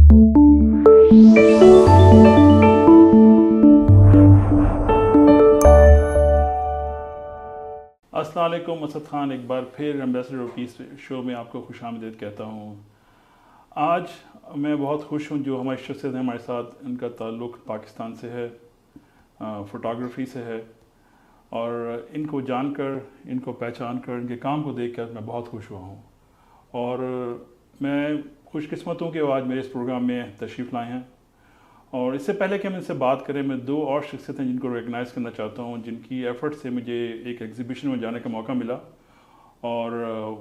السلام علیکم، اسد خان ایک بار پھر ایمبیسڈر آف پیس شو میں آپ کو خوش آمدید کہتا ہوں۔ آج میں بہت خوش ہوں، جو ہماری شخصیت ہیں ہمارے ساتھ، ان کا تعلق پاکستان سے ہے، فوٹوگرافی سے ہے، اور ان کو جان کر، ان کو پہچان کر، ان کے کام کو دیکھ کر میں بہت خوش ہوا ہوں، اور میں خوش قسمت ہوں کہ وہ آج میرے اس پروگرام میں تشریف لائے ہیں۔ اور اس سے پہلے کہ ہم ان سے بات کریں، میں دو اور شخصیتیں جن کو ریکگنائز کرنا چاہتا ہوں، جن کی ایفرٹ سے مجھے ایک ایگزیبیشن میں جانے کا موقع ملا، اور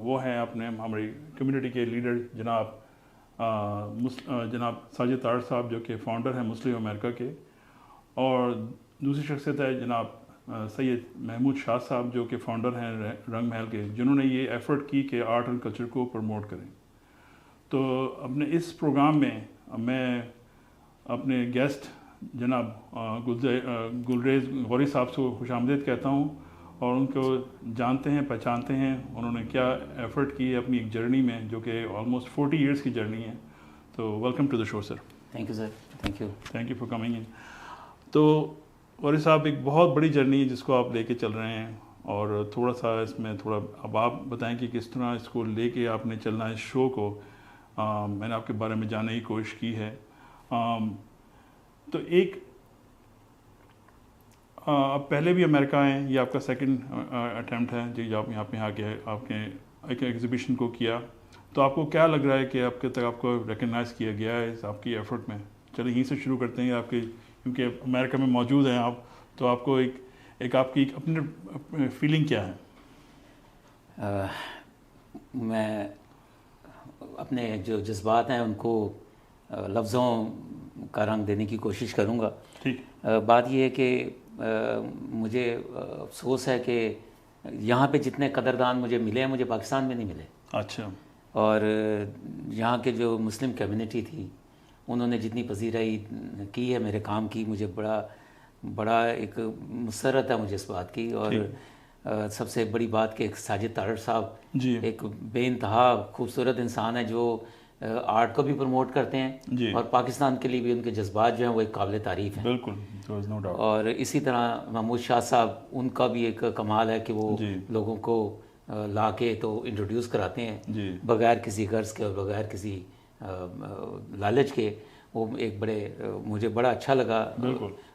وہ ہیں اپنے ہماری کمیونٹی کے لیڈر جناب ساجد طاہر صاحب، جو کہ فاؤنڈر ہیں مسلم امریکہ کے، اور دوسری شخصیت ہے جناب سید محمود شاہ صاحب، جو کہ فاؤنڈر ہیں رنگ محل کے، جنہوں نے یہ ایفرٹ کی کہ آرٹ اینڈ کلچر کو پروموٹ کریں۔ تو اپنے اس پروگرام میں میں اپنے گیسٹ جناب گلریز غوری صاحب سے خوش آمدید کہتا ہوں، اور ان کو جانتے ہیں، پہچانتے ہیں، انہوں نے کیا ایفرٹ کی ہے اپنی ایک جرنی میں، جو کہ آلموسٹ 40 ایئرس کی جرنی ہے۔ تو welcome to the show sir. Thank you sir, thank you for coming in. تو غوری صاحب، ایک بہت بڑی جرنی ہے جس کو آپ لے کے چل رہے ہیں، اور تھوڑا سا اس میں اب آپ بتائیں کہ کس طرح اس کو لے کے آپ نے چلنا ہے اس شو کو۔ میں نے آپ کے بارے میں جاننے کی کوشش کی ہے۔ تو ایک آپ پہلے بھی امریکہ ہیں، یہ آپ کا سیکنڈ اٹیمپٹ ہے جی، آپ یہاں پہ آ کے آپ نے ایک ایگزیبیشن کو کیا، تو آپ کو کیا لگ رہا ہے کہ آپ کے تک آپ کو ریکگنائز کیا گیا ہے آپ کی ایفرٹ میں؟ چلیں یہیں سے شروع کرتے ہیں، آپ کے کیونکہ امریکہ میں موجود ہیں آپ، تو آپ کو ایک آپ کی اپنی فیلنگ کیا ہے؟ میں اپنے جو جذبات ہیں ان کو لفظوں کا رنگ دینے کی کوشش کروں گا۔ بات یہ ہے کہ مجھے افسوس ہے کہ یہاں پہ جتنے قدردان مجھے ملے ہیں، مجھے پاکستان میں نہیں ملے۔ اچھا۔ اور یہاں کے جو مسلم کمیونٹی تھی، انہوں نے جتنی پذیرائی کی ہے میرے کام کی، مجھے بڑا ایک مسرت ہے مجھے اس بات کی۔ اور سب سے بڑی بات کہ ساجد طاہر صاحب ایک بے انتہا خوبصورت انسان ہے، جو آرٹ کو بھی پروموٹ کرتے ہیں، اور پاکستان کے لیے بھی ان کے جذبات جو ہیں وہ ایک قابل تعریف ہیں۔ بالکل۔ اور اسی طرح محمود شاہ صاحب، ان کا بھی ایک کمال ہے کہ وہ لوگوں کو لا کے تو انٹروڈیوس کراتے ہیں بغیر کسی غرض کے اور بغیر کسی لالچ کے۔ وہ ایک مجھے بڑا اچھا لگا،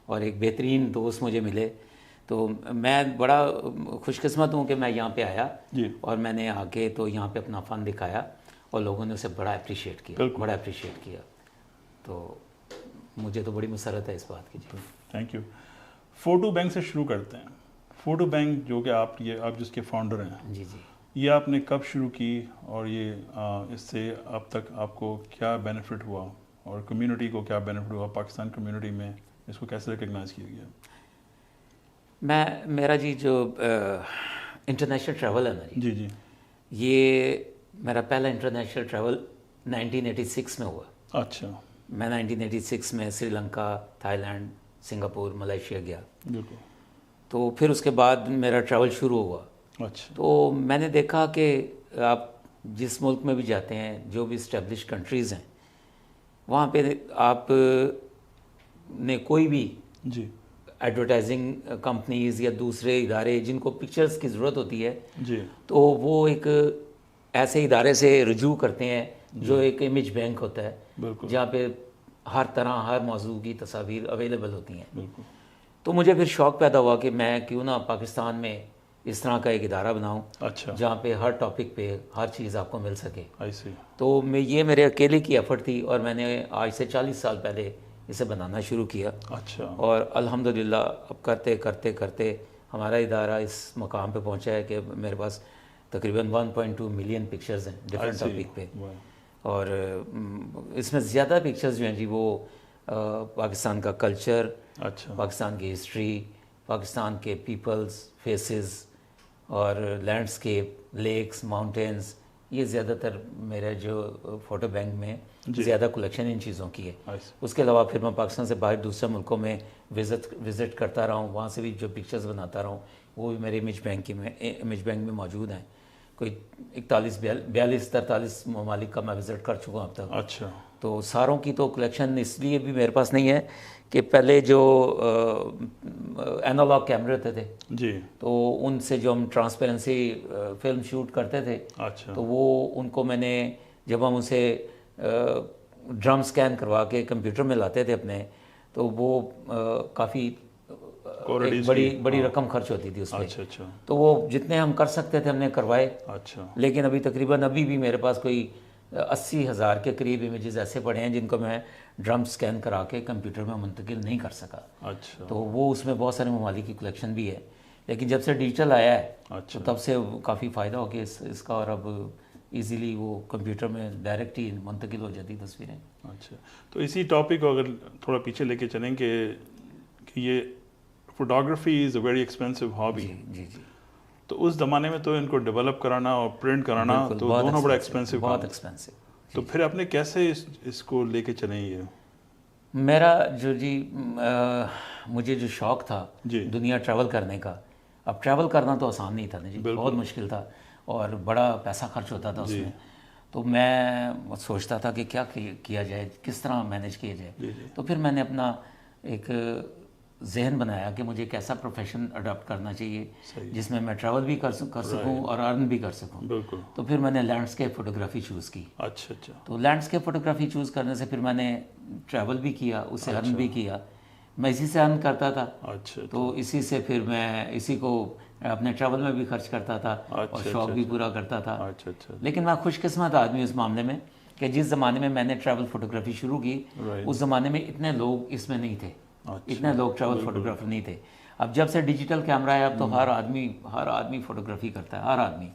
اور ایک بہترین دوست مجھے ملے۔ تو میں بڑا خوش قسمت ہوں کہ میں یہاں پہ آیا، اور میں نے آ کے تو یہاں پہ اپنا فن دکھایا، اور لوگوں نے اسے بڑا اپریشیٹ کیا، تو مجھے تو بڑی مسرت ہے اس بات کی۔ Thank you. فوٹو بینک سے شروع کرتے ہیں۔ فوٹو بینک جو کہ آپ جس کے فاؤنڈر ہیں، جی، یہ آپ نے کب شروع کی، اور یہ اس سے اب تک آپ کو کیا بینیفٹ ہوا، اور کمیونٹی کو کیا بینیفٹ ہوا، پاکستان کمیونٹی میں اس کو کیسے ریکگنائز کیا گیا؟ میرا جو انٹرنیشنل ٹریول ہے نا جی، یہ میرا پہلا انٹرنیشنل ٹریول 1986 میں ہوا۔ اچھا۔ میں 1986 میں Sri Lanka, Thailand, Singapore, Malaysia گیا۔ بالکل۔ تو پھر اس کے بعد میرا ٹریول شروع ہوا۔ اچھا۔ تو میں نے دیکھا کہ آپ جس ملک میں بھی جاتے ہیں، جو بھی اسٹیبلش کنٹریز ہیں، وہاں پہ آپ نے کوئی بھی ایڈورٹائزنگ کمپنیز یا دوسرے ادارے جن کو پکچرز کی ضرورت ہوتی ہے، تو وہ ایک ایسے ادارے سے رجوع کرتے ہیں جو ایک امیج بینک ہوتا ہے، جہاں پہ ہر طرح ہر موضوع کی تصاویر اویلیبل ہوتی ہیں۔ تو مجھے پھر شوق پیدا ہوا کہ میں کیوں نہ پاکستان میں اس طرح کا ایک ادارہ بناؤں، جہاں پہ ہر ٹاپک پہ ہر چیز آپ کو مل سکے۔ تو یہ میرے اکیلے کی ایفرٹ تھی، اور میں نے آج سے 40 سال پہلے اسے بنانا شروع کیا۔ اور الحمدللہ اب کرتے کرتے کرتے ہمارا ادارہ اس مقام پہ پہنچا ہے کہ میرے پاس تقریباً 1.2 ملین پکچرز ہیں ڈفرینٹ ٹاپک پہ، اور اس میں زیادہ پکچرز جو ہیں جی وہ پاکستان کا کلچر، پاکستان کی ہسٹری، پاکستان کے پیپلز، فیسز، اور لینڈسکیپ، لیکس، ماؤنٹینز، یہ زیادہ تر میرے جو فوٹو بینک میں زیادہ کلیکشن ان چیزوں کی ہے۔ اس کے علاوہ پھر میں پاکستان سے باہر دوسرے ملکوں میں وزٹ کرتا رہا ہوں، وہاں سے بھی جو پکچرز بناتا رہا ہوں وہ بھی میرے امیج بینک میں موجود ہیں۔ کوئی 42 43 ممالک کا میں وزٹ کر چکا ہوں اب تک۔ اچھا۔ تو ساروں کی تو کلیکشن اس لیے بھی میرے پاس نہیں ہے کہ پہلے جو اینالاگ کیمرے ہوتے تھے جی تو ان سے جو ہم ٹرانسپیرنسی فلم شوٹ کرتے تھے اچھا تو وہ ان کو میں نے جب ہم اسے ڈرم سکین کروا کے کمپیوٹر میں لاتے تھے اپنے تو وہ کافی بڑی رقم خرچ ہوتی تھی اس میں. اچھا تو وہ جتنے ہم کر سکتے تھے ہم نے کروائے. اچھا لیکن ابھی تقریباً ابھی بھی میرے پاس کوئی 80,000 کے قریب امیجز ایسے پڑے ہیں جن کو میں ڈرم سکین کرا کے کمپیوٹر میں منتقل نہیں کر سکا. اچھا تو وہ اس میں بہت سارے ممالک کی کلیکشن بھی ہے. لیکن جب سے ڈیجیٹل آیا ہے تو تب سے کافی فائدہ ہو کہ اس کا, اور اب ایزیلی وہ کمپیوٹر میں ڈائریکٹ ہی منتقل ہو جاتی تصویریں. اچھا تو اسی ٹاپک کو اگر تھوڑا پیچھے لے کے چلیں کہ یہ photography is a very expensive hobby. جی جی. تو اس زمانے میں تو ان کو ڈیولپ کرانا اور پرنٹ کرانا تو دونوں بڑا ایکسپینسو, بہت ایکسپینسو. تو پھر آپ نے کیسے اس کو لے کے چلیں؟ یہ میرا مجھے جو شوق تھا دنیا ٹریول کرنے کا. اب ٹریول کرنا تو آسان نہیں تھا نا جی, بہت مشکل تھا اور بڑا پیسہ خرچ ہوتا تھا اس میں. تو میں سوچتا تھا کہ کیا کیا جائے, کس طرح مینیج کیا جائے. تو پھر میں نے اپنا ایک ذہن بنایا کہ مجھے ایک ایسا پروفیشن اڈاپٹ کرنا چاہیے جس میں ٹریول بھی کر سکوں اور ارن بھی کر سکوں. تو پھر میں نے لینڈسکیپ فوٹوگرافی چوز کی. اچھا. تو لینڈسکیپ فوٹوگرافی چوز کرنے سے پھر میں نے ٹریول بھی کیا, اس سے ارن بھی کیا. میں اسی سے ارن کرتا تھا. تو اسی سے پھر میں اسی کو اپنے ٹریول میں بھی خرچ کرتا تھا اور شوق بھی پورا کرتا تھا. لیکن میں خوش قسمت آدمی اس معاملے میں کہ جس زمانے میں نے ٹریول فوٹوگرافی شروع کی اس زمانے میں اتنے لوگ اس میں نہیں تھے, اتنے لوگ ٹریول فوٹوگرافر نہیں تھے. اب جب سے ڈیجیٹل کیمرہ ہے اب تو ہر آدمی فوٹوگرافی کرتا ہے, ہر آدمی.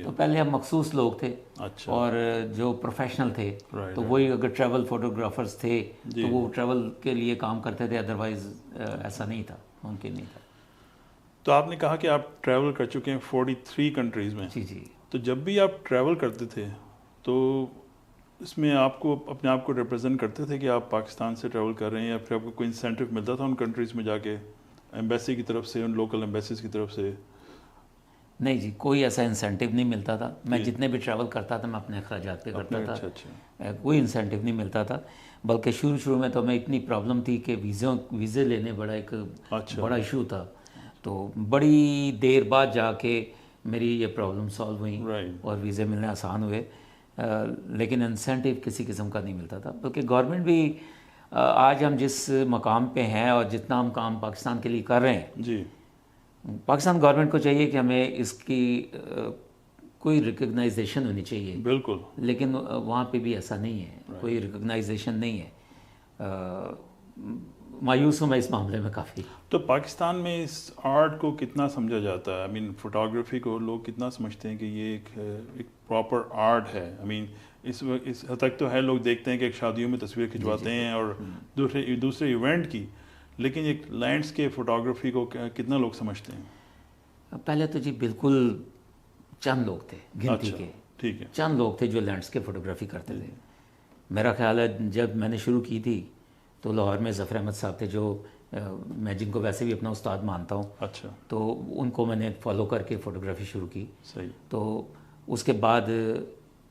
تو پہلے اب مخصوص لوگ تھے اور جو پروفیشنل تھے تو وہی اگر ٹریول فوٹوگرافرز تھے تو وہ ٹریول کے لیے کام کرتے تھے, ادروائز ایسا نہیں تھا, ممکن نہیں تھا. تو آپ نے کہا کہ آپ ٹریول کر چکے ہیں 43 کنٹریز میں. جی. تو جب بھی آپ ٹریول کرتے تھے تو اس میں آپ کو اپنے آپ کو ریپرزینٹ کرتے تھے کہ آپ پاکستان سے ٹریول کر رہے ہیں, یا پھر آپ کو کوئی انسینٹیو ملتا تھا ان کنٹریز میں جا کے, ایمبیسی کی طرف سے, ان لوکل ایمبیسیز کی طرف سے؟ نہیں جی, کوئی ایسا انسینٹیو نہیں ملتا تھا. میں جتنے بھی ٹریول کرتا تھا میں اپنے اخراجات پہ کرتا تھا. کوئی انسینٹیو نہیں ملتا تھا. بلکہ شروع میں تو میں اتنی پرابلم تھی کہ ویزے لینے بڑا ایک بڑا ایشو تھا. تو بڑی دیر بعد جا کے میری یہ پرابلم سالو ہوئیں اور ویزے ملنے آسان ہوئے. لیکن انسینٹیو کسی قسم کا نہیں ملتا تھا. بلکہ گورنمنٹ بھی آج ہم جس مقام پہ ہیں اور جتنا ہم کام پاکستان کے لیے کر رہے ہیں, پاکستان گورنمنٹ کو چاہیے کہ ہمیں اس کی کوئی ریکگنائزیشن ہونی چاہیے. بالکل. لیکن وہاں پہ بھی ایسا نہیں ہے, کوئی ریکگنائزیشن نہیں ہے. مایوس ہوں میں اس معاملے میں کافی. تو پاکستان میں اس آرٹ کو کتنا سمجھا جاتا ہے؟ آئی مین فوٹوگرافی کو لوگ کتنا سمجھتے ہیں کہ یہ ایک پراپر آرٹ ہے؟ آئی مین اس حد تک تو ہے, لوگ دیکھتے ہیں کہ ایک شادیوں میں تصویر کھنچواتے ہیں اور دوسرے ایونٹ کی, لیکن ایک لینڈسکیپ فوٹوگرافی کو کتنا لوگ سمجھتے ہیں؟ پہلے تو جی بالکل چند لوگ تھے, گنتی کے. ٹھیک ہے. چند لوگ تھے جو لینڈسکیپ فوٹوگرافی کرتے تھے. میرا خیال ہے جب میں نے شروع کی تھی تو لاہور میں ظفر احمد صاحب تھے, جو میں جن کو ویسے بھی اپنا استاد مانتا ہوں. اچھا. تو ان کو میں نے فالو کر کے فوٹوگرافی شروع کی. صحیح. تو اس کے بعد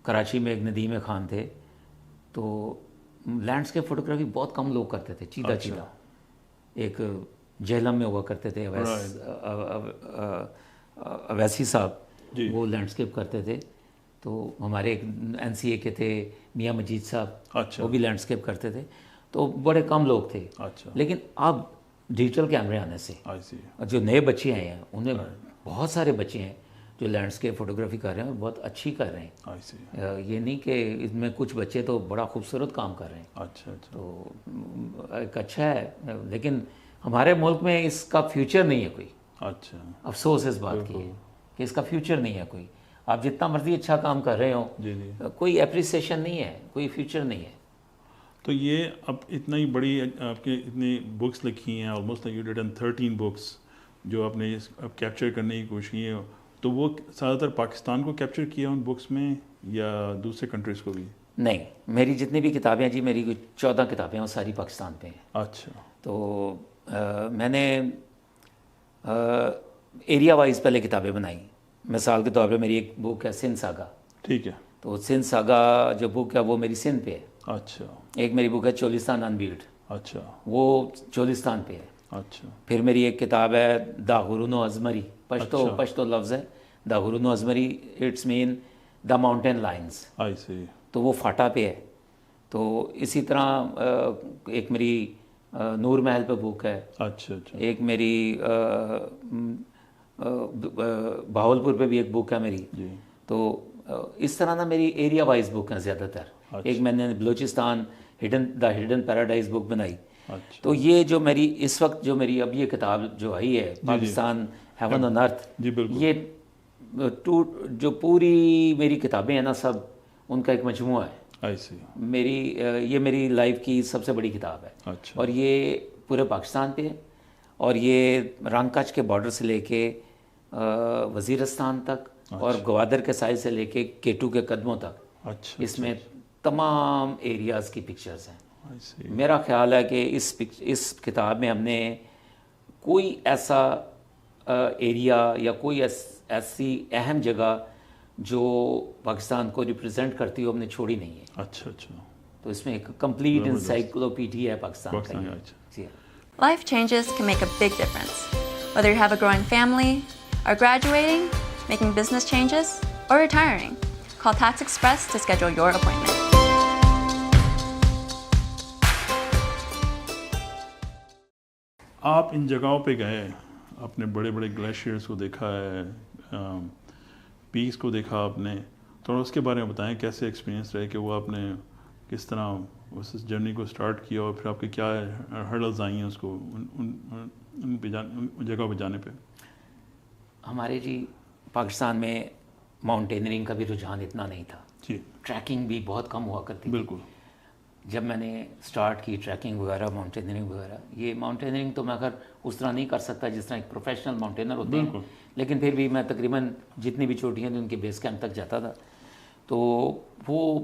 کراچی میں ایک ندیم خان تھے, تو لینڈسکیپ فوٹوگرافی بہت کم لوگ کرتے تھے. چیدہ ایک جہلم میں ہوا کرتے تھے اویسی صاحب, وہ لینڈسکیپ کرتے تھے. تو ہمارے ایک NCA کے تھے میاں مجید صاحب, وہ بھی لینڈسکیپ کرتے تھے. تو بڑے کم لوگ تھے. لیکن اب ڈیجیٹل کیمرے آنے سے جو نئے بچے آئے ہیں ان میں بہت سارے بچے ہیں جو لینڈسکیپ فوٹوگرافی کر رہے ہیں اور بہت اچھی کر رہے ہیں. یہ نہیں کہ اس میں کچھ بچے تو بڑا خوبصورت کام کر رہے ہیں. اچھا. تو ایک اچھا ہے, لیکن ہمارے ملک میں اس کا فیوچر نہیں ہے کوئی. اچھا. افسوس اس بات کی ہے کہ اس کا فیوچر نہیں ہے کوئی. آپ جتنا مرضی اچھا کام کر رہے ہوں, کوئی اپریسیشن نہیں ہے, کوئی فیوچر نہیں ہے. تو یہ اب اتنا ہی بڑی آپ کے اتنی بکس لکھی ہیں, آلموسٹ یو ڈیڈ 13 بکس جو آپ نے اب کیپچر کرنے کی کوشش کی ہے, تو وہ زیادہ تر پاکستان کو کیپچر کیا ان بکس میں یا دوسرے کنٹریز کو بھی؟ نہیں, میری جتنی بھی کتابیں جی, میری 14 کتابیں وہ ساری پاکستان پہ ہیں. اچھا. تو میں نے ایریا وائز پہلے کتابیں بنائیں. مثال کے طور پہ میری ایک بک ہے سندھ ساگا. ٹھیک ہے. تو سندھ ساگا جو بک ہے وہ میری سندھ پہ ہے. اچھا. ایک میری بک ہے چولستان انبیلڈ. اچھا. وہ چولستان پہ ہے. اچھا. پھر میری ایک کتاب ہے دا غرون و ازمری. پشتو لفظ ہے دا غرون و ازمری. It's main the mountain lines. تو وہ فاٹا پہ ہے. تو اسی طرح ایک میری نور محل پہ بک ہے. اچھا. ایک میری بہاولپور پہ بھی ایک بک ہے میری. تو اس طرح نا میری ایریا وائز بک ہیں زیادہ تر. ایک میں نے بلوچستان دا ہڈن پیراڈائز بک بنائی. تو یہ جو میری اس وقت جو میری اب یہ کتاب جو آئی ہے پاکستان ہیون آن ارتھ, یہ جو پوری میری کتابیں ہیں نا سب ان کا ایک مجموعہ ہے. میری یہ میری لائف کی سب سے بڑی کتاب ہے. اور یہ پورے پاکستان پہ ہے. اور یہ رنگ کچھ کے بارڈر سے لے کے وزیرستان تک اور گوادر کے ساحل سے لے کے کیٹو کے قدموں تک اس میں تمام ایریاز کی پکچرز ہیں. میرا خیال ہے کہ اس کتاب میں ہم نے کوئی ایسا ایریا یا کوئی ایسی اہم جگہ جو پاکستان کو ریپرزینٹ کرتی ہو ہم نے چھوڑی نہیں ہے. اچھا. تو اس میں ایک کمپلیٹ انسائکلوپیڈیا ہے پاکستان کا. جی. Life changes can make a big difference. Whether you have a growing family, are graduating, making business changes, or retiring, call Tax Express to schedule your appointment. آپ ان جگہوں پہ گئے, آپ نے بڑے بڑے گلیشیئرس کو دیکھا ہے, پیکس کو دیکھا آپ نے, تو اس کے بارے میں بتائیں کیسے ایکسپیرینس رہے کہ وہ آپ نے کس طرح اس جرنی کو سٹارٹ کیا اور پھر آپ کے کیا ہرڈلز آئی ہیں اس کو ان جگہوں پہ جانے پہ. ہمارے جی پاکستان میں ماؤنٹینرنگ کا بھی رجحان اتنا نہیں تھا. جی. ٹریکنگ بھی بہت کم ہوا کرتی تھی. بالکل. جب میں نے سٹارٹ کی ٹریکنگ وغیرہ ماؤنٹینرنگ وغیرہ, یہ ماؤنٹینرنگ تو میں اگر اس طرح نہیں کر سکتا جس طرح ایک پروفیشنل ماؤنٹینر ہوتے ہیں, لیکن پھر بھی میں تقریباً جتنی بھی چوٹیاں تھیں ان کے بیس کیمپ تک جاتا تھا. تو وہ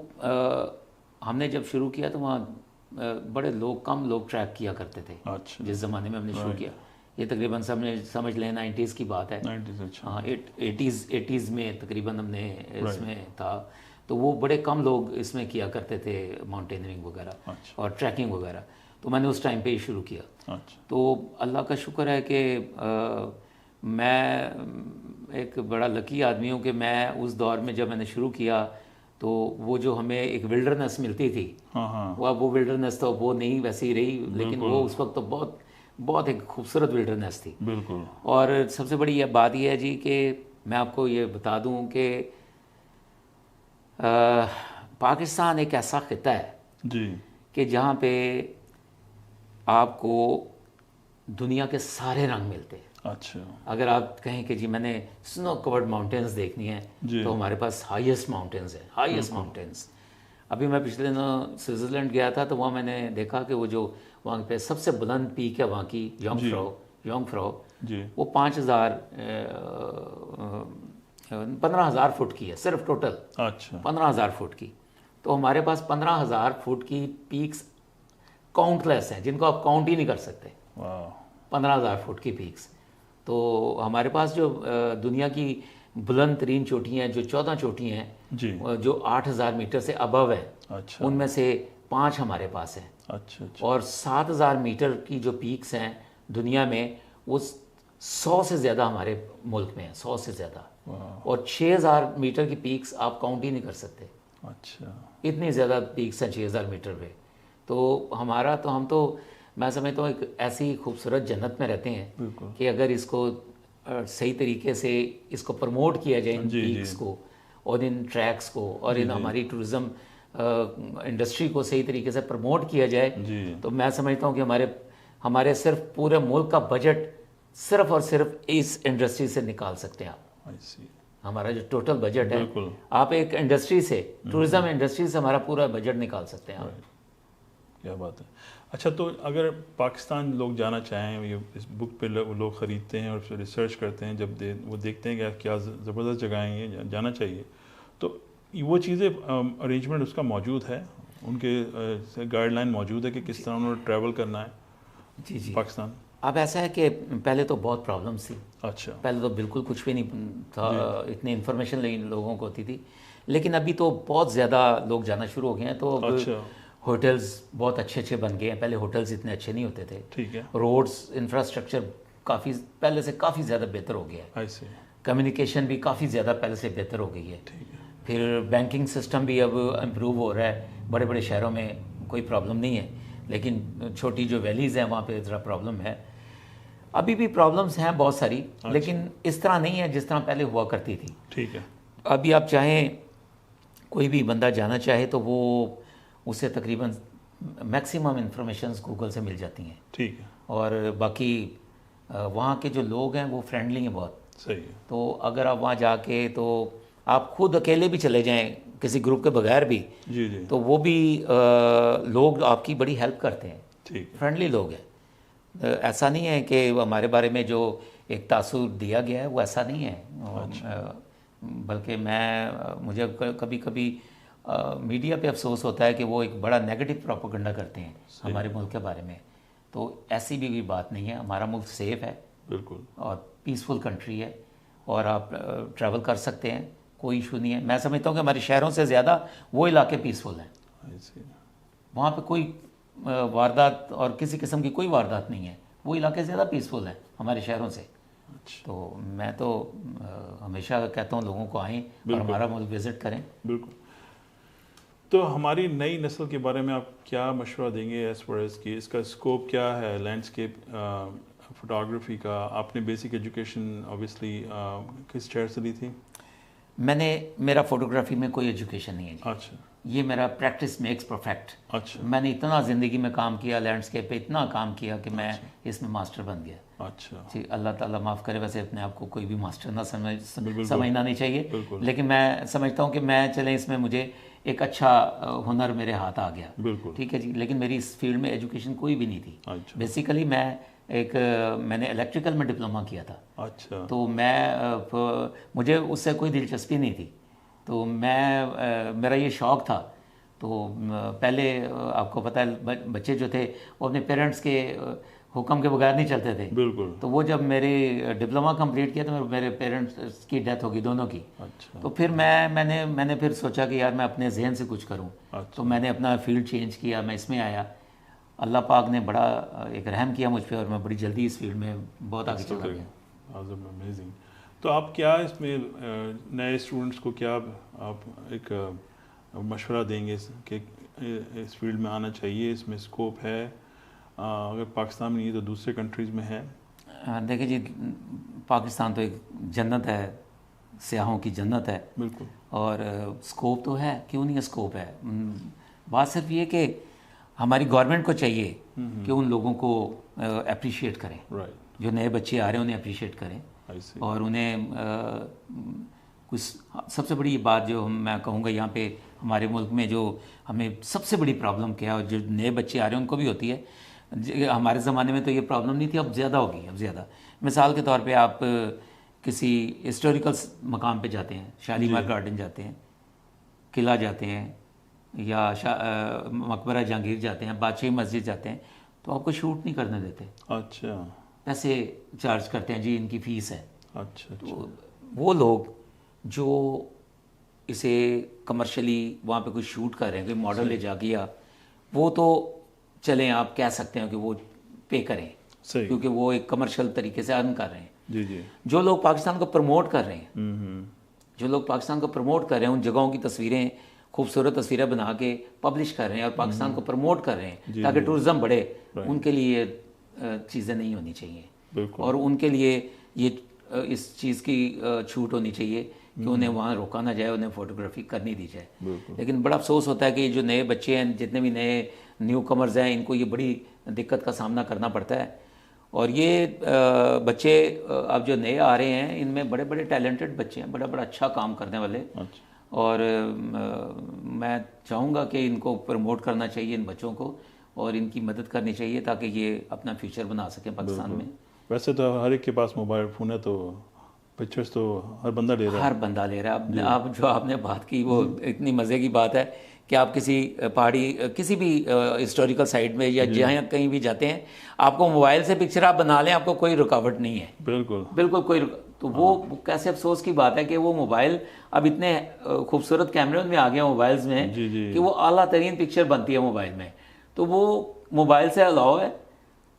ہم نے جب شروع کیا تو وہاں بڑے کم لوگ ٹریک کیا کرتے تھے. جس زمانے میں ہم نے شروع کیا, یہ تقریباً سمجھ لیں 90s کی بات ہے. ہاں 80s میں تقریباً ہم نے اس میں تھا. تو وہ بڑے کم لوگ اس میں کیا کرتے تھے ماؤنٹینرنگ وغیرہ اور ٹریکنگ وغیرہ. تو میں نے اس ٹائم پہ ہی شروع کیا. تو اللہ کا شکر ہے کہ میں ایک بڑا لکی آدمی ہوں کہ میں اس دور میں جب میں نے شروع کیا تو وہ جو ہمیں ایک ولڈرنس ملتی تھی, وہ ولڈرنس تو وہ نہیں ویسی رہی, لیکن وہ اس وقت تو بہت ایک خوبصورت ولڈرنس تھی. بالکل. اور سب سے بڑی یہ بات یہ ہے جی کہ میں آپ کو یہ بتا دوں کہ پاکستان ایک ایسا خطہ ہے جی کہ جہاں پہ آپ کو دنیا کے سارے رنگ ملتے ہیں. اچھا. اگر آپ کہیں کہ جی میں نے سنو کورڈ ماؤنٹینز دیکھنی ہے تو ہمارے پاس ہائیسٹ ماؤنٹینز ہیں, ہائیسٹ ماؤنٹینز. ابھی میں پچھلے دنوں سوئٹزرلینڈ گیا تھا تو وہاں میں نے دیکھا کہ وہ جو وہاں پہ سب سے بلند پیک ہے وہاں کی یونگ فرو, وہ 15,000 فٹ کی ہے صرف ٹوٹل. اچھا. 15,000 فٹ کی. تو ہمارے پاس 15,000 فٹ کی پیکس کاؤنٹ لیس ہیں جن کو آپ کاؤنٹ ہی نہیں کر سکتے. 15,000 فٹ کی پیکس. تو ہمارے پاس جو دنیا کی بلند ترین چوٹیاں ہیں, جو 14 چوٹیاں ہیں جو 8,000 میٹر سے ابو ہیں, ان میں سے 5 ہمارے پاس ہیں. اور 7,000 میٹر کی جو پیکس ہیں دنیا میں وہ 100 سے زیادہ ہمارے ملک میں ہیں, 100 سے زیادہ. اور 6,000 میٹر کی پیکس آپ کاؤنٹ ہی نہیں کر سکتے. اچھا. اتنی زیادہ پیکس ہیں 6,000 میٹر پہ. تو ہم تو میں سمجھتا ہوں ایک ایسی خوبصورت جنت میں رہتے ہیں کہ اگر اس کو صحیح طریقے سے اس کو پروموٹ کیا جائے, ان پیکس کو اور ان ٹریکس کو اور ان ہماری ٹورزم انڈسٹری کو صحیح طریقے سے پروموٹ کیا جائے, تو میں سمجھتا ہوں کہ ہمارے صرف پورے ملک کا بجٹ صرف اور صرف اس انڈسٹری سے نکال سکتے ہیں آپ. ہمارا جو ٹوٹل بجٹ ہے, آپ ایک انڈسٹری سے, ٹورزم انڈسٹری سے ہمارا پورا بجٹ نکال سکتے ہیں آپ. کیا بات ہے. اچھا, تو اگر پاکستان لوگ جانا چاہیں, یہ اس بک پہ لوگ خریدتے ہیں اور پھر ریسرچ کرتے ہیں, جب وہ دیکھتے ہیں کہ کیا زبردست جگہیں ہیں, جانا چاہیے, تو وہ چیزیں ارینجمنٹ اس کا موجود ہے, ان کے گائیڈ لائن موجود ہے کہ کس طرح انہوں نے ٹریول کرنا ہے جی پاکستان. اب ایسا ہے کہ پہلے تو بہت پرابلمس تھی. اچھا. پہلے تو بالکل کچھ بھی نہیں تھا, اتنی انفارمیشن لوگوں کو ہوتی تھی, لیکن ابھی تو بہت زیادہ لوگ جانا شروع ہو گئے ہیں. تو ہوٹلز بہت اچھے اچھے بن گئے ہیں. پہلے ہوٹلز اتنے اچھے نہیں ہوتے تھے. ٹھیک ہے. روڈز انفراسٹرکچر کافی پہلے سے کافی زیادہ بہتر ہو گیا ہے. کمیونیکیشن بھی کافی زیادہ پہلے سے بہتر ہو گئی ہے. پھر بینکنگ سسٹم بھی اب امپروو ہو رہا ہے. بڑے بڑے شہروں میں کوئی پرابلم نہیں ہے, لیکن چھوٹی جو ویلیز ہیں وہاں پہ ذرا پرابلم ہے. ابھی بھی پرابلمس ہیں بہت ساری, لیکن اس طرح نہیں ہے جس طرح پہلے ہوا کرتی تھی. ٹھیک ہے. ابھی آپ چاہیں کوئی بھی بندہ جانا چاہے تو وہ اسے تقریباً میکسیمم انفارمیشنز گوگل سے مل جاتی ہیں. ٹھیک ہے. اور باقی وہاں کے جو لوگ ہیں وہ فرینڈلی ہیں بہت. صحیح ہے. تو اگر آپ وہاں جا کے تو آپ خود اکیلے بھی چلے جائیں کسی گروپ کے بغیر بھی, جی جی, تو وہ بھی لوگ آپ کی بڑی ہیلپ کرتے ہیں. ٹھیک. فرینڈلی لوگ ہیں. ایسا نہیں ہے کہ ہمارے بارے میں جو ایک تاثر دیا گیا ہے وہ ایسا نہیں ہے. بلکہ مجھے کبھی کبھی میڈیا پہ افسوس ہوتا ہے کہ وہ ایک بڑا نیگیٹو پروپیگنڈا کرتے ہیں ہمارے ملک کے بارے میں. تو ایسی بھی کوئی بات نہیں ہے. ہمارا ملک سیف ہے بالکل, اور پیسفل کنٹری ہے, اور آپ ٹریول کر سکتے ہیں, کوئی ایشو نہیں ہے. میں سمجھتا ہوں کہ ہمارے شہروں سے زیادہ وہ علاقے پیسفل ہیں. وہاں پہ کوئی واردات اور کسی قسم کی کوئی واردات نہیں ہے. وہ علاقے زیادہ پیسفل ہیں ہمارے شہروں سے. تو میں تو ہمیشہ کہتا ہوں لوگوں کو آئیں اور ہمارا ملک وزٹ کریں. بالکل. تو ہماری نئی نسل کے بارے میں آپ کیا مشورہ دیں گے ایز فار ایز کی اس کا اسکوپ کیا ہے لینڈسکیپ فوٹوگرافی کا؟ آپ نے بیسک ایجوکیشن اوبیسلی کس شہر سے لی تھی؟ میرا فوٹوگرافی میں کوئی ایجوکیشن نہیں ہے جی. اچھا. یہ میرا پریکٹس میکس پرفیکٹ. اچھا. میں نے اتنا زندگی میں کام کیا لینڈسکیپ پہ, اتنا کام کیا کہ میں اس میں ماسٹر بن گیا. اچھا جی, اللہ تعالیٰ معاف کرے. ویسے اپنے آپ کو کوئی بھی ماسٹر نہ سمجھنا نہیں چاہیے, لیکن میں سمجھتا ہوں کہ میں چلیں اس میں مجھے ایک اچھا ہنر میرے ہاتھ آ گیا. بالکل ٹھیک ہے جی. لیکن میری اس فیلڈ میں ایجوکیشن کوئی بھی نہیں تھی. بیسیکلی میں نے الیکٹریکل میں ڈپلوما کیا تھا. اچھا. تو مجھے اس سے کوئی دلچسپی نہیں تھی. تو میرا یہ شوق تھا. تو پہلے آپ کو پتہ ہے بچے جو تھے وہ اپنے پیرنٹس کے حکم کے بغیر نہیں چلتے تھے. بالکل. تو وہ جب میری ڈپلوما کمپلیٹ کیا تو میرے پیرنٹس کی ڈیتھ ہوگی دونوں کی. اچھا. تو پھر میں نے پھر سوچا کہ یار میں اپنے ذہن سے کچھ کروں. تو میں نے اپنا فیلڈ چینج کیا, میں اس میں آیا. اللہ پاک نے بڑا ایک رحم کیا مجھ پہ, اور میں بڑی جلدی اس فیلڈ میں بہت آگے چلا گیا. امیزنگ. تو آپ کیا اس میں نئے اسٹوڈنٹس کو کیا آپ ایک مشورہ دیں گے کہ اس فیلڈ میں آنا چاہیے, اس میں اسکوپ ہے, اگر پاکستان میں نہیں تو دوسرے کنٹریز میں ہے؟ دیکھیں جی, پاکستان تو ایک جنت ہے, سیاحوں کی جنت ہے. بالکل. اور اسکوپ تو ہے, کیوں نہیں اسکوپ ہے. بات صرف یہ کہ ہماری گورنمنٹ کو چاہیے کہ ان لوگوں کو اپریشیٹ کریں. جو نئے بچے آ رہے ہیں انہیں اپریشیٹ کریں, اور انہیں کچھ سب سے بڑی بات جو میں کہوں گا یہاں پہ ہمارے ملک میں جو ہمیں سب سے بڑی پرابلم کیا ہے, اور جو نئے بچے آ رہے ہیں ان کو بھی ہوتی ہے. ہمارے زمانے میں تو یہ پرابلم نہیں تھی, اب زیادہ ہوگی. اب زیادہ مثال کے طور پہ آپ کسی ہسٹوریکل مقام پہ جاتے ہیں, شالیمار گارڈن جاتے ہیں, قلعہ جاتے ہیں, یا مقبرہ جہانگیر جاتے ہیں, بادشاہی مسجد جاتے ہیں, تو آپ کو شوٹ نہیں کرنے دیتے. اچھا. پیسے چارج کرتے ہیں, جی ان کی فیس ہے. اچھا. تو وہ لوگ جو اسے کمرشلی وہاں پہ کوئی شوٹ کر رہے ہیں, کوئی ماڈل لے جا گیا, وہ تو چلیں آپ کہہ سکتے ہیں کہ وہ پے کریں, کیونکہ وہ ایک کمرشل طریقے سے ارن کر رہے ہیں. جی جی. جو لوگ پاکستان کو پروموٹ کر رہے ہیں, جو لوگ پاکستان کو پروموٹ کر رہے ہیں, ان جگہوں کی تصویریں, خوبصورت تصویریں بنا کے پبلش کر رہے ہیں اور پاکستان کو پروموٹ کر رہے ہیں تاکہ ٹورزم بڑھے, ان کے لیے چیزیں نہیں ہونی چاہیے, اور ان کے لیے یہ اس چیز کی چھوٹ ہونی چاہیے کہ انہیں وہاں روکا نہ جائے, انہیں فوٹوگرافی کرنی دی جائے. لیکن بڑا افسوس ہوتا ہے کہ جو نئے بچے ہیں, جتنے بھی نئے نیو کمرز ہیں, ان کو یہ بڑی دقت کا سامنا کرنا پڑتا ہے. اور یہ بچے اب جو نئے آ رہے ہیں ان میں بڑے بڑے ٹیلنٹڈ بچے ہیں, بڑا اچھا کام کرنے والے. اور میں چاہوں گا کہ ان کو پروموٹ کرنا چاہیے, ان بچوں کو, اور ان کی مدد کرنی چاہیے تاکہ یہ اپنا فیوچر بنا سکیں پاکستان میں. ویسے تو ہر ایک کے پاس موبائل فون ہے, تو پکچرز تو ہر بندہ لے رہا ہے. ہر بندہ لے رہا ہے. اب جو آپ نے بات کی وہ اتنی مزے کی بات ہے کہ آپ کسی پہاڑی کسی بھی ہسٹوریکل سائٹ میں یا جہاں کہیں بھی جاتے ہیں, آپ کو موبائل سے پکچر آپ بنا لیں, آپ کو کوئی رکاوٹ نہیں ہے. بالکل بالکل تو وہ کیسے افسوس کی بات ہے کہ وہ موبائل اب اتنے خوبصورت کیمرے میں آ گیا موبائلز میں کہ وہ اعلیٰ ترین پکچر بنتی ہے موبائل میں، تو وہ موبائل سے الاؤ ہے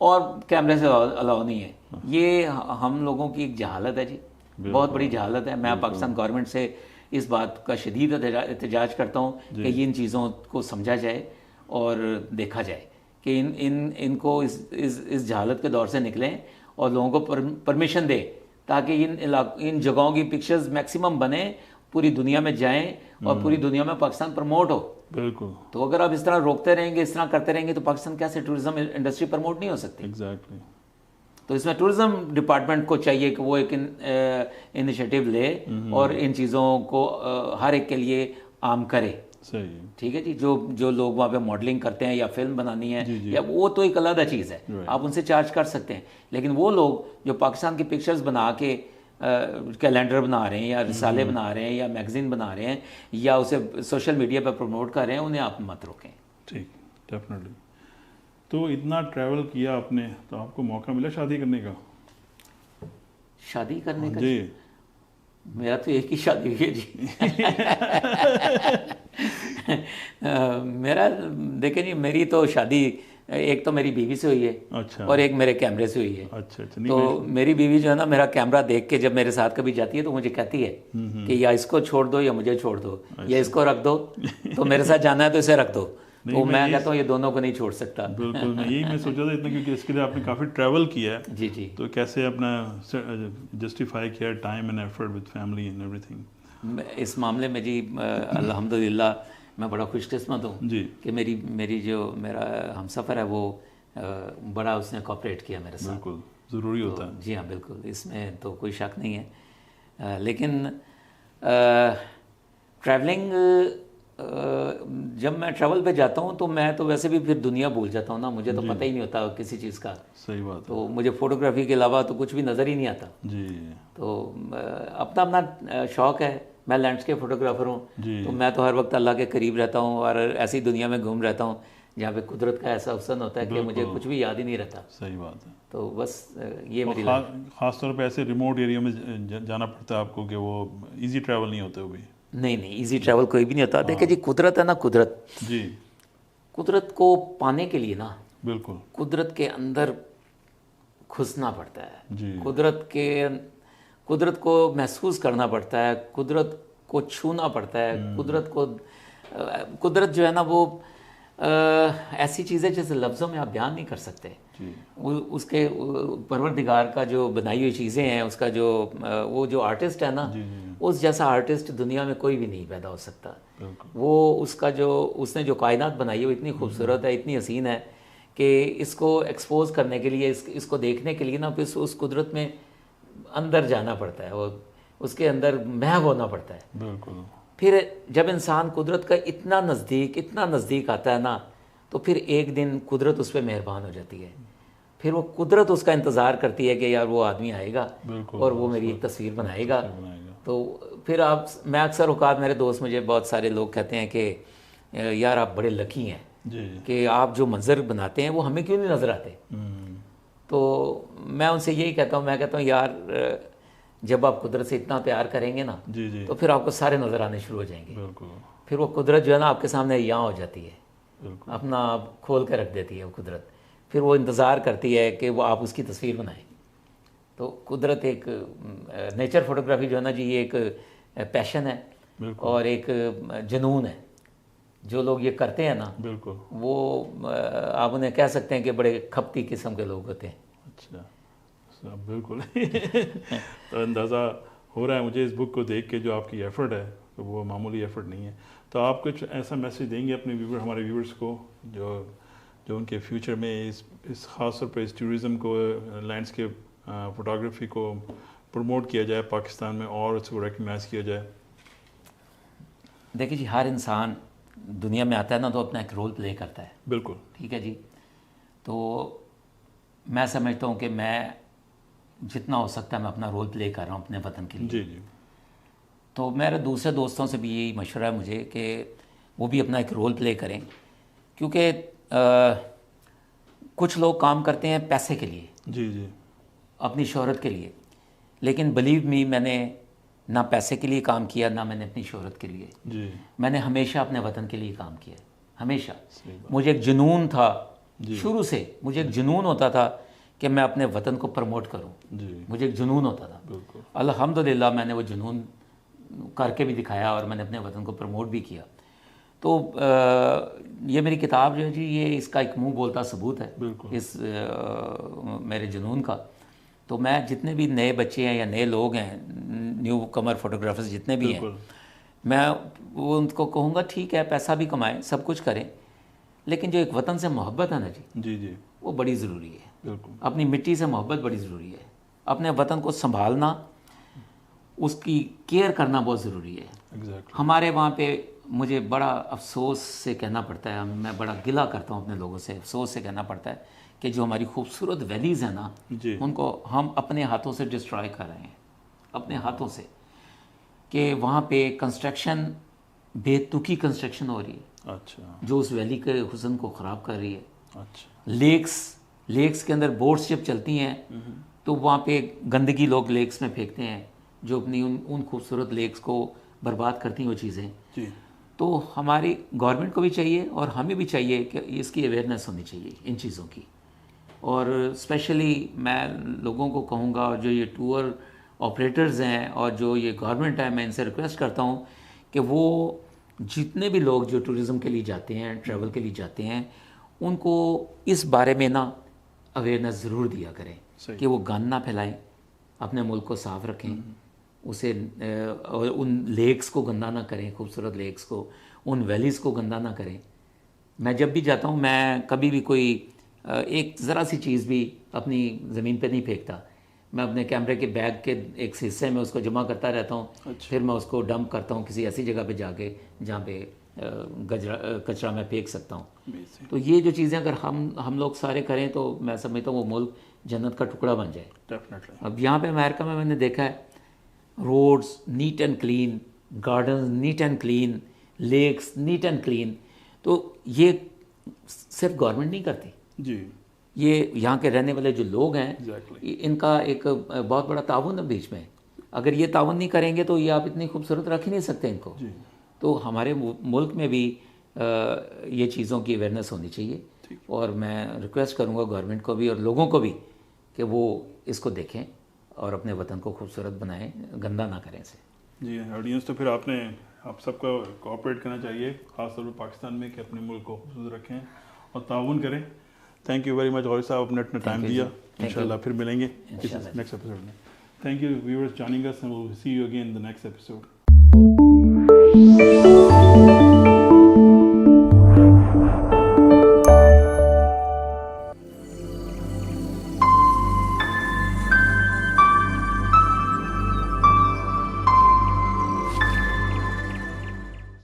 اور کیمرے سے الاؤ نہیں ہے. یہ ہم لوگوں کی ایک جہالت ہے جی، بہت بڑی جہالت ہے. میں پاکستان گورنمنٹ سے اس بات کا شدید احتجاج کرتا ہوں کہ ان چیزوں کو سمجھا جائے اور دیکھا جائے کہ ان کو اس جہالت کے دور سے نکلیں اور لوگوں کو پرمیشن دے تاکہ ان جگہوں کی پکچرز میکسیمم بنیں، پوری دنیا میں جائیں اور پوری دنیا میں پاکستان پروموٹ ہو. بالکل. تو اگر آپ اس طرح روکتے رہیں گے، اس طرح کرتے رہیں گے تو پاکستان کیسے ٹورزم انڈسٹری پروموٹ نہیں ہو سکتی. ایگزیکٹلی. تو اس میں ٹورزم ڈپارٹمنٹ کو چاہیے کہ وہ ایک انیشیٹو لے اور ان چیزوں کو ہر ایک کے لیے عام کرے. صحیح. ٹھیک ہے جی. جو لوگ وہاں پہ ماڈلنگ کرتے ہیں یا فلم بنانی ہے یا وہ تو ایک علیحدہ چیز ہے، آپ ان سے چارج کر سکتے ہیں، لیکن وہ لوگ جو پاکستان کی پکچرز بنا کے کیلنڈر بنا رہے ہیں یا رسالے بنا رہے ہیں یا میگزین بنا رہے ہیں یا اسے سوشل میڈیا پہ پروموٹ کر رہے ہیں، انہیں آپ مت روکیں. ٹھیک. ڈیفینیٹلی. تو اتنا ٹریول کیا آپ نے، تو آپ کو موقع ملا شادی کرنے کا؟ شادی کرنے کا؟ جی میرا تو ایک ہی شادی ہوئی ہے جی. میرا دیکھیں جی، میری تو شادی ایک تو میری بیوی سے ہوئی ہے. اچھا. اور ایک میرے کیمرے سے ہوئی ہے. اچھا. تو میری بیوی جو ہے نا، میرا کیمرہ دیکھ کے جب میرے ساتھ کبھی جاتی ہے تو مجھے کہتی ہے کہ یا اس کو چھوڑ دو یا مجھے چھوڑ دو، یا اس کو رکھ دو، تو میرے ساتھ جانا ہے تو اسے رکھ دو. تو میں کہتا ہوں یہ دونوں کو نہیں چھوڑ سکتا. بالکل. میں سوچا تھا اتنا، کیونکہ اس کے لیے آپ نے کافی ٹریول کیا ہے. جی جی. تو کیسے اپنا جسٹیفائی کیا time and effort with family and everything? اس معاملے میں جی الحمدللہ میں بڑا خوش قسمت ہوں جی کہ میری جو میرا ہم سفر ہے وہ بڑا اس نے کوآپریٹ کیا میرے ساتھ. بالکل ضروری ہوتا ہے. جی ہاں بالکل، اس میں تو کوئی شک نہیں ہے. لیکن ٹریولنگ، جب میں ٹریول پہ جاتا ہوں تو میں تو ویسے بھی پھر دنیا بھول جاتا ہوں نا، مجھے تو پتہ ہی نہیں ہوتا کسی چیز کا. صحیح بات. تو مجھے فوٹوگرافی کے علاوہ تو کچھ بھی نظر ہی نہیں آتا. جی. تو اپنا شوق ہے، میں لینڈسکیپ فوٹوگرافر ہوں. تو میں تو ہر وقت اللہ کے قریب رہتا ہوں اور ایسی دنیا میں گھوم رہتا ہوں جہاں پہ قدرت کا ایسا حسن ہوتا ہے کہ مجھے کچھ بھی یاد ہی نہیں رہتا. صحیح بات ہے. تو بس یہ میری خاص طور پہ ایسے ریموٹ ایریا میں جانا پڑتا ہے آپ کو کہ وہ ایزی ٹریول نہیں ہوتا. وہ بھی نہیں ایزی ٹریول کوئی بھی نہیں ہوتا. دیکھیں جی، قدرت ہے نا، قدرت جی، قدرت کو پانے کے لیے نا بالکل قدرت کے اندر گھسنا پڑتا ہے. جی. قدرت کو محسوس کرنا پڑتا ہے، قدرت کو چھونا پڑتا ہے. قدرت جو ہے نا وہ ایسی چیز ہے جیسے لفظوں میں آپ بیان نہیں کر سکتے. اس کے پروردگار کا جو بنائی ہوئی چیزیں ہیں، اس کا وہ جو آرٹسٹ ہے نا، اس جیسا آرٹسٹ دنیا میں کوئی بھی نہیں پیدا ہو سکتا. وہ اس نے جو کائنات بنائی ہے وہ اتنی خوبصورت ہے، اتنی حسین ہے کہ اس کو ایکسپوز کرنے کے لیے، اس کو دیکھنے کے لیے نا پھر اس قدرت میں اندر جانا پڑتا ہے اور اس کے اندر محو ہونا پڑتا ہے. بالکل. پھر جب انسان قدرت کا اتنا نزدیک آتا ہے نا، تو پھر ایک دن قدرت اس پہ مہربان ہو جاتی ہے. پھر وہ قدرت اس کا انتظار کرتی ہے کہ یار وہ آدمی آئے گا اور وہ میری ایک تصویر بنائے گا. تو پھر میں اکثر اوقات، میرے دوست، مجھے بہت سارے لوگ کہتے ہیں کہ یار آپ بڑے لکی ہیں کہ آپ جو منظر بناتے ہیں وہ ہمیں کیوں نہیں نظر آتے. تو میں ان سے یہی کہتا ہوں یار جب آپ قدرت سے اتنا پیار کریں گے نا تو پھر آپ کو سارے نظر آنے شروع ہو جائیں گے. پھر وہ قدرت جو ہے نا آپ کے سامنے یہاں ہو جاتی ہے، اپنا آپ کھول کے رکھ دیتی ہے وہ قدرت. پھر وہ انتظار کرتی ہے کہ وہ آپ اس کی تصویر بنائیں. تو قدرت ایک نیچر فوٹوگرافی جو ہے نا جی، یہ ایک پیشن ہے اور ایک جنون ہے. جو لوگ یہ کرتے ہیں نا، وہ آپ انہیں کہہ سکتے ہیں کہ بڑے کھپتی قسم کے لوگ ہوتے ہیں. اچھا، بالکل. تو اندازہ ہو رہا ہے مجھے اس بک کو دیکھ کے جو آپ کی ایفرٹ ہے تو وہ معمولی ایفرٹ نہیں ہے. تو آپ کچھ ایسا میسیج دیں گے اپنے ہمارے ویورز کو جو ان کے فیوچر میں اس خاص طور پہ اس ٹورزم کو، لینڈسکیپ فوٹوگرافی کو پروموٹ کیا جائے پاکستان میں اور اس کو ریکگنائز کیا جائے؟ دیکھیے جی، ہر انسان دنیا میں آتا ہے نا تو اپنا ایک رول پلے کرتا ہے. بالکل. ٹھیک ہے جی. تو میں سمجھتا ہوں کہ میں جتنا ہو سکتا ہے میں اپنا رول پلے کر رہا ہوں اپنے وطن کے لیے. جی جی. تو میرے دوسرے دوستوں سے بھی یہی مشورہ ہے مجھے کہ وہ بھی اپنا ایک رول پلے کریں، کیونکہ کچھ لوگ کام کرتے ہیں پیسے کے لیے، جی جی، اپنی شہرت کے لیے، لیکن بلیو می میں نے نہ پیسے کے لیے کام کیا نہ میں نے اپنی شہرت کے لیے. میں نے ہمیشہ اپنے وطن کے لیے کام کیا, ہمیشہ. مجھے ایک جنون تھا شروع سے, مجھے ایک جنون ہوتا تھا کہ میں اپنے وطن کو پروموٹ کروں. مجھے ایک جنون ہوتا تھا. الحمدللہ میں نے وہ جنون کر کے بھی دکھایا اور میں نے اپنے وطن کو پروموٹ بھی کیا. تو یہ میری کتاب جو ہے جی, یہ اس کا ایک منہ بولتا ثبوت ہے اس میرے جنون کا. تو میں جتنے بھی نئے بچے ہیں یا نئے لوگ ہیں, نیو کمر فوٹوگرافرز جتنے بھی ہیں, میں وہ ان کو کہوں گا ٹھیک ہے پیسہ بھی کمائیں, سب کچھ کریں, لیکن جو ایک وطن سے محبت ہے نا جی, وہ بڑی ضروری ہے. اپنی مٹی سے محبت بڑی ضروری ہے. اپنے وطن کو سنبھالنا, اس کی کیئر کرنا بہت ضروری ہے. ہمارے وہاں پہ مجھے بڑا افسوس سے کہنا پڑتا ہے, میں بڑا گلہ کرتا ہوں اپنے لوگوں سے, افسوس سے کہنا پڑتا ہے کہ جو ہماری خوبصورت ویلیز ہیں نا, ان کو ہم اپنے ہاتھوں سے ڈسٹرائے کر رہے ہیں, اپنے ہاتھوں سے. کہ وہاں پہ کنسٹرکشن, بے تکی کنسٹرکشن ہو رہی ہے, جو اس ویلی کے حسن کو خراب کر رہی ہے. لیکس کے اندر بوٹس جب چلتی ہیں تو وہاں پہ گندگی لوگ لیکس میں پھینکتے ہیں, جو اپنی ان خوبصورت لیکس کو برباد کرتی ہیں وہ چیزیں. تو ہماری گورنمنٹ کو بھی چاہیے اور ہمیں بھی چاہیے کہ اس کی اویئرنیس ہونی چاہیے ان چیزوں کی. اور اسپیشلی میں لوگوں کو کہوں گا, جو یہ ٹور آپریٹرز ہیں اور جو یہ گورنمنٹ ہے, میں ان سے ریکویسٹ کرتا ہوں کہ وہ جتنے بھی لوگ جو ٹورزم کے لیے جاتے ہیں, ٹریول کے لیے جاتے ہیں, ان کو اس بارے میں نا اویئرنیس ضرور دیا کریں کہ وہ گند نہ پھیلائیں, اپنے ملک کو صاف رکھیں, اسے ان لیکس کو گندا نہ کریں, خوبصورت لیکس کو, ان ویلیز کو گندا نہ کریں. میں جب بھی جاتا ہوں میں کبھی بھی کوئی ایک ذرا سی چیز بھی اپنی زمین پہ نہیں پھینکتا. میں اپنے کیمرے کے بیگ کے ایک حصے میں اس کو جمع کرتا رہتا ہوں, پھر میں اس کو ڈمپ کرتا ہوں کسی ایسی جگہ پہ جا کے جہاں پہ کچرا میں پھینک سکتا ہوں. تو یہ جو چیزیں اگر ہم لوگ سارے کریں تو میں سمجھتا ہوں وہ ملک جنت کا ٹکڑا بن جائے. اب یہاں پہ امریکہ میں نے دیکھا ہے, roads neat and clean, gardens neat and clean, lakes neat and clean. تو یہ صرف گورنمنٹ نہیں کرتی, یہ یہاں کے رہنے والے جو لوگ ہیں ان کا ایک بہت بڑا تعاون ہے بیچ میں. اگر یہ تعاون نہیں کریں گے تو یہ آپ اتنی خوبصورت رکھ ہی نہیں سکتے ان کو. تو ہمارے ملک میں بھی یہ چیزوں کی اویئرنیس ہونی چاہیے, اور میں ریکویسٹ کروں گا گورنمنٹ کو بھی اور لوگوں کو بھی کہ وہ اس کو دیکھیں اور اپنے وطن کو خوبصورت بنائیں, گندہ نہ کریں اسے. جی آڈینس, تو پھر آپ سب کو کوآپریٹ کرنا چاہیے, خاص طور پر پاکستان میں, کہ اپنے ملک کو خوبصورت رکھیں اور تعاون کریں. Thank you very much Ghori صاحب, اپنے اپنا ٹائم دیا. انشاءاللہ پھر ملیں گے نیکسٹ ایپیسوڈ میں. Thank you viewers joining us, and we'll see you again in the next episode.